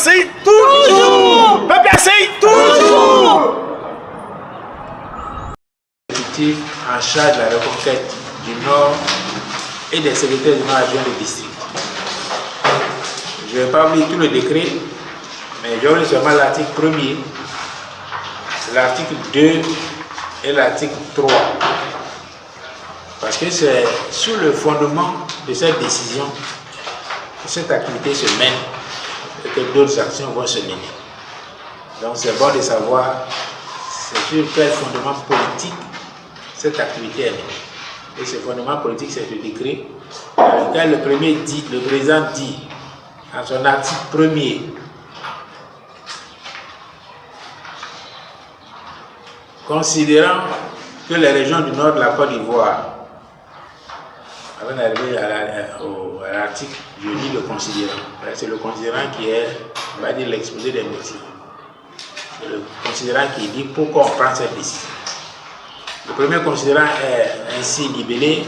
PPACI toujours. PPACI toujours. En charge de la reconquête du Nord et des secrétaires du Nord adjoints de district. Je ne vais pas vous lire tout le décret, mais je vais vous lire seulement l'article 1er, l'article 2 et l'article 3. Parce que c'est sous le fondement de cette décision que cette activité se mène et que d'autres actions vont se mener. Donc c'est bon de savoir c'est sur quel fondement politique cette activité est menée. Et ce fondement politique, c'est le décret dans lequel le président dit, dans son article 1er, considérant que les régions du nord de la Côte d'Ivoire, avant d'arriver à l'article, je lis le considérant. C'est le considérant qui est, on va dire, l'exposé des motifs. C'est le considérant qui dit pourquoi on prend cette décision. Le premier considérant est ainsi libellé,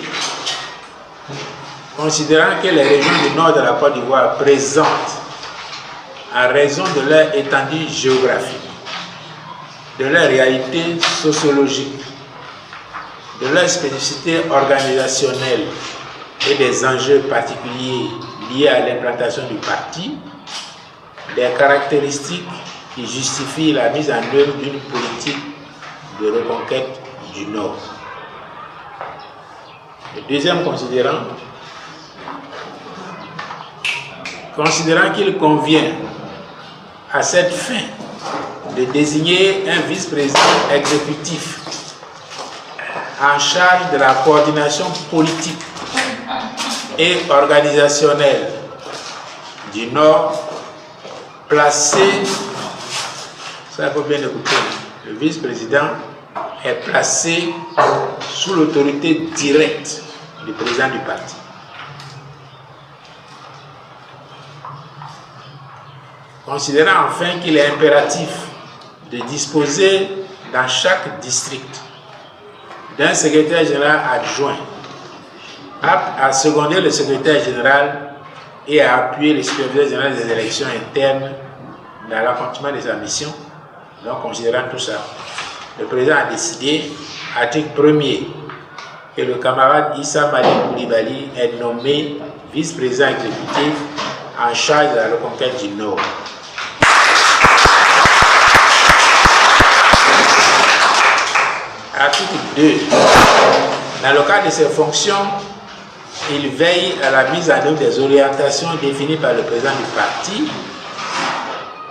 considérant que les régions du nord de la Côte d'Ivoire présentent, en raison de leur étendue géographique, de leur réalité sociologique, de leur spécificité organisationnelle et des enjeux particuliers liés à l'implantation du parti, des caractéristiques qui justifient la mise en œuvre d'une politique de reconquête du Nord. Le deuxième considérant qu'il convient à cette fin de désigner un vice-président exécutif en charge de la coordination politique et organisationnelle du Nord, placé, ça il faut bien écouter, le vice-président est placé sous l'autorité directe du président du parti. Considérant enfin qu'il est impératif de disposer dans chaque district d'un secrétaire général adjoint apte à seconder le secrétaire général et à appuyer le superviseur général des élections internes dans l'accomplissement de sa mission. Donc, considérant tout ça, le président a décidé, article 1er, que le camarade Issa Malik Koulibaly est nommé vice-président exécutif en charge de la reconquête du Nord. Article 2. Dans le cadre de ses fonctions, il veille à la mise en œuvre des orientations définies par le président du parti,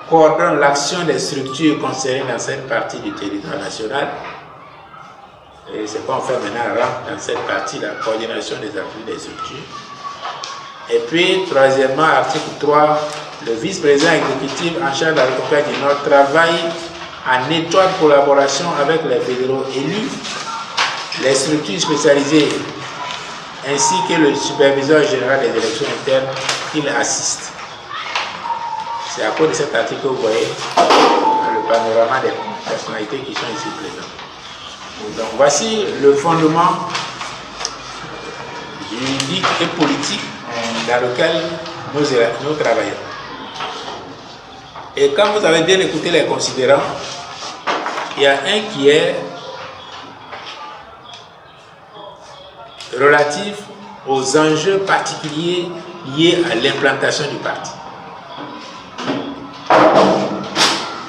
coordonne l'action des structures concernées dans cette partie du territoire national. Et c'est quoi on fait maintenant dans cette partie, la coordination des activités des structures. Et puis, troisièmement, article 3, le vice-président exécutif en charge de la reconquête du Nord travaille en étroite collaboration avec les fédéraux élus, les structures spécialisées, ainsi que le superviseur général des élections internes qui l'assiste. C'est à cause de cet article que vous voyez le panorama des personnalités qui sont ici présentes. Donc voici le fondement juridique et politique dans lequel nous travaillons. Et quand vous avez bien écouté les considérants, il y a un qui est relatif aux enjeux particuliers liés à l'implantation du parti.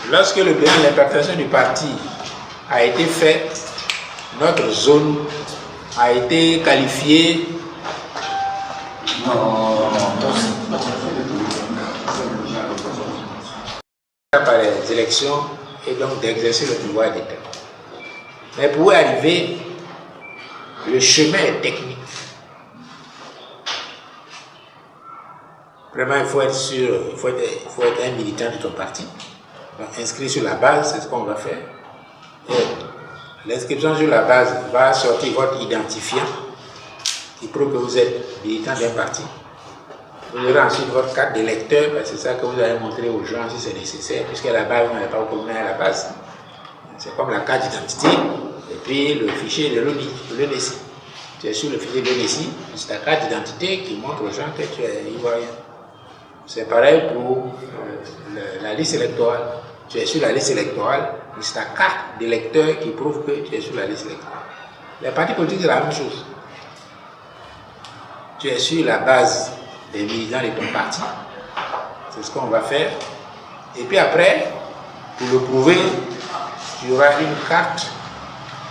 Lorsque le bilan de l'implantation du parti a été fait, notre zone a été qualifiée par les élections et donc d'exercer le pouvoir d'État. Mais pour y arriver, le chemin est technique. Vraiment, il faut être un militant de ton parti. Donc, inscrit sur la base, c'est ce qu'on va faire. L'inscription sur la base va sortir votre identifiant qui prouve que vous êtes militant d'un parti. Vous aurez ensuite votre carte d'électeur, parce que c'est ça que vous allez montrer aux gens si c'est nécessaire, puisque la base, vous n'allez pas vous communiquer à la base. C'est comme la carte d'identité, et puis le fichier de l'ONESI. Tu es sur le fichier de l'ONESI, c'est ta carte d'identité qui montre aux gens que tu es ivoirien. C'est pareil pour la liste électorale. Tu es sur la liste électorale, c'est ta carte d'électeur qui prouve que tu es sur la liste électorale. Les partis politiques, c'est la même chose. Tu es sur la base des militants de ton parti. C'est ce qu'on va faire. Et puis après, pour le prouver, tu auras une carte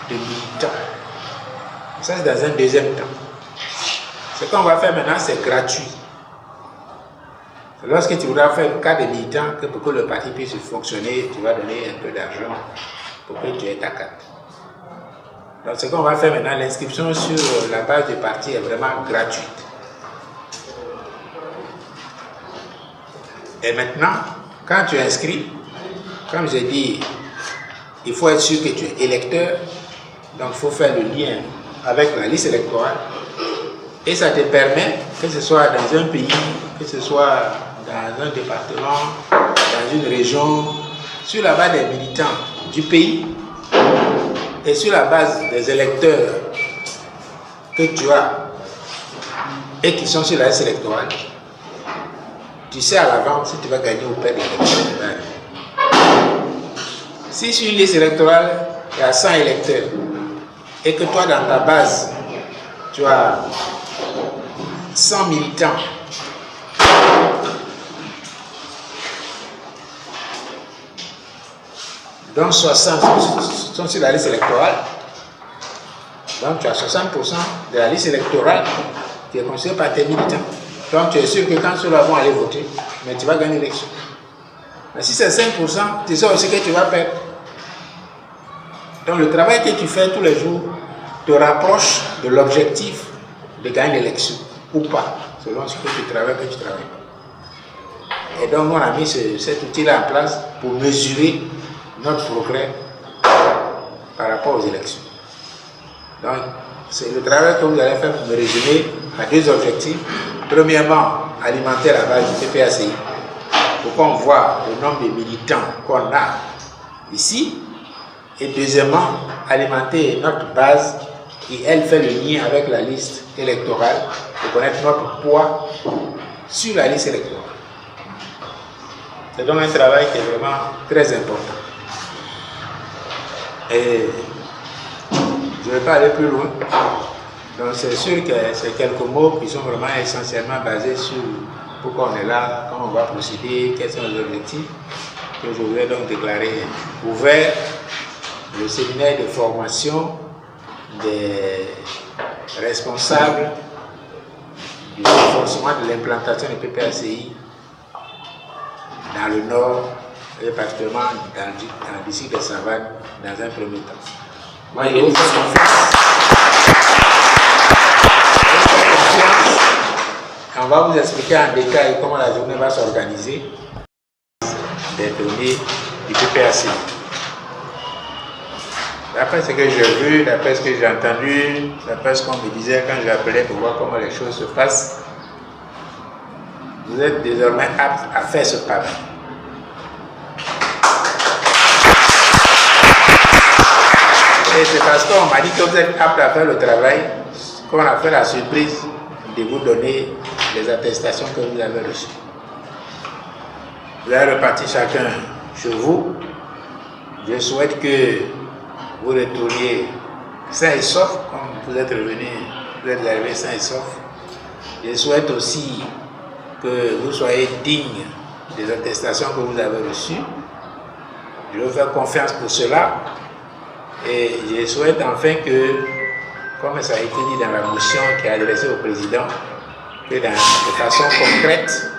de militant. Ça, c'est dans un deuxième temps. Ce qu'on va faire maintenant, c'est gratuit. Lorsque tu voudras faire une carte de militant, pour que le parti puisse fonctionner, tu vas donner un peu d'argent pour que tu aies ta carte. Donc ce qu'on va faire maintenant, l'inscription sur la base du parti est vraiment gratuite. Et maintenant, quand tu inscris, comme j'ai dit, il faut être sûr que tu es électeur, donc il faut faire le lien avec la liste électorale. Et ça te permet, que ce soit dans un pays, que ce soit dans un département, dans une région, sur la base des militants du pays et sur la base des électeurs que tu as et qui sont sur la liste électorale, tu sais à l'avance si tu vas gagner ou perdre l'élection. Si sur une liste électorale, il y a 100 électeurs et que toi dans ta base, tu as 100 militants, donc 60 sont sur la liste électorale, donc tu as 60% de la liste électorale qui est constituée par tes militants. Donc tu es sûr que quand ceux-là vont aller voter, mais tu vas gagner l'élection. Mais si c'est 5%, tu sais aussi que tu vas perdre. Donc le travail que tu fais tous les jours te rapproche de l'objectif de gagner l'élection, ou pas, selon ce que tu travailles, Et donc, nous, on a mis cet outil-là en place pour mesurer notre progrès par rapport aux élections. Donc, c'est le travail que vous allez faire pour me résumer à deux objectifs. Premièrement, alimenter la base du PPACI pour qu'on voit le nombre de militants qu'on a ici. Et deuxièmement, alimenter notre base qui, elle, fait le lien avec la liste électorale pour connaître notre poids sur la liste électorale. C'est donc un travail qui est vraiment très important. Et je ne vais pas aller plus loin. Donc c'est sûr que c'est quelques mots qui sont vraiment essentiellement basés sur pourquoi on est là, comment on va procéder, quels sont les objectifs, que je voudrais donc déclarer ouvert. Le séminaire de formation des responsables du renforcement de l'implantation du PPACI dans le nord et particulièrement dans le district de Savanes dans un premier temps. Moi, je vous fais confiance. On va vous expliquer en détail comment la journée va s'organiser des données du PPACI. D'après ce que j'ai vu, d'après ce que j'ai entendu, d'après ce qu'on me disait quand j'appelais pour voir comment les choses se passent, vous êtes désormais apte à faire ce travail. Et c'est parce qu'on m'a dit que vous êtes apte à faire le travail qu'on a fait la surprise de vous donner les attestations que vous avez reçues. Vous allez repartir chacun chez vous. Je souhaite que vous retourniez sains et saufs, comme vous êtes revenu, vous êtes arrivés sains et saufs. Je souhaite aussi que vous soyez dignes des attestations que vous avez reçues. Je veux faire confiance pour cela. Et je souhaite enfin que, comme ça a été dit dans la motion qui est adressée au président, que de façon concrète,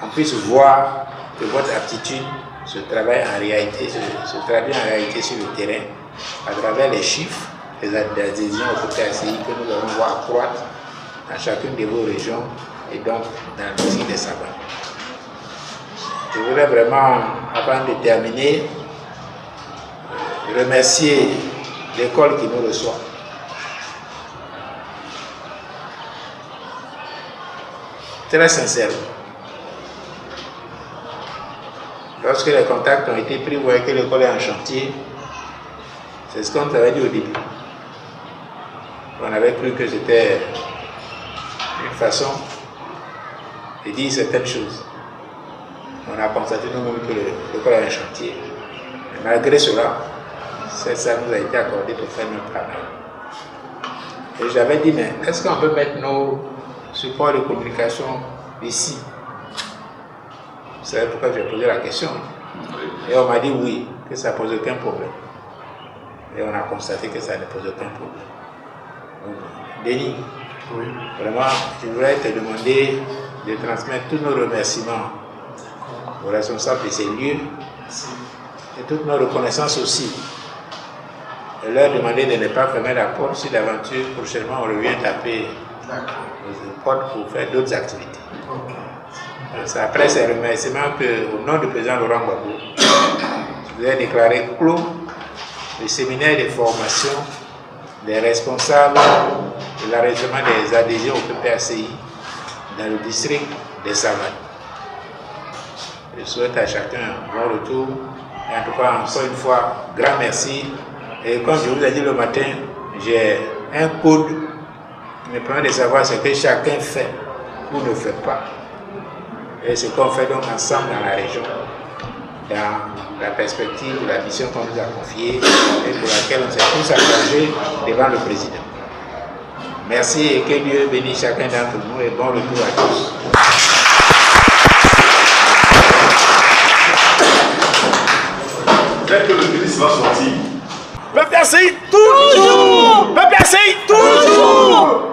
on puisse voir que votre aptitude se traduit en réalité sur le terrain, à travers les chiffres, les adhésions au PPACI que nous allons voir accroître dans chacune de vos régions et donc dans le district de Savanes. Je voudrais vraiment, avant de terminer, remercier l'école qui nous reçoit. Très sincèrement. Lorsque les contacts ont été pris, vous voyez que l'école est en chantier. C'est ce qu'on t'avait dit au début. On avait cru que c'était une façon de dire certaines choses. On on a constaté nous-mêmes que l'école a un chantier. Mais malgré cela, ça nous a été accordé pour faire notre travail. Et j'avais dit, mais est-ce qu'on peut mettre nos supports de communication ici? Vous savez pourquoi j'ai posé la question? Et on m'a dit oui, que ça ne pose aucun problème. Et on a constaté que ça ne pose aucun problème. Donc, Denis, oui. Vraiment, je voudrais te demander de transmettre tous nos remerciements aux responsables de ces lieux et toutes nos reconnaissances aussi. Et leur demander de ne pas fermer la porte si d'aventure prochainement on revient taper aux portes pour faire d'autres activités. C'est après ces remerciements qu'au nom du président Laurent Gbagbo, je vous ai déclaré clos le séminaire de formation des responsables de l'arrangement des adhésions au PPACI dans le district des Savanes. Je souhaite à chacun un bon retour et en tout cas encore une fois, grand merci. Et comme je vous ai dit le matin, j'ai un code qui me permet de savoir ce que chacun fait ou ne fait pas. Et ce qu'on fait donc ensemble dans la région, dans la perspective de la mission qu'on nous a confiée et pour laquelle on s'est tous engagés devant le président. Merci et que Dieu bénisse chacun d'entre nous et bon retour à tous. Dès que le ministre va sortir, PPACI toujours! PPACI toujours!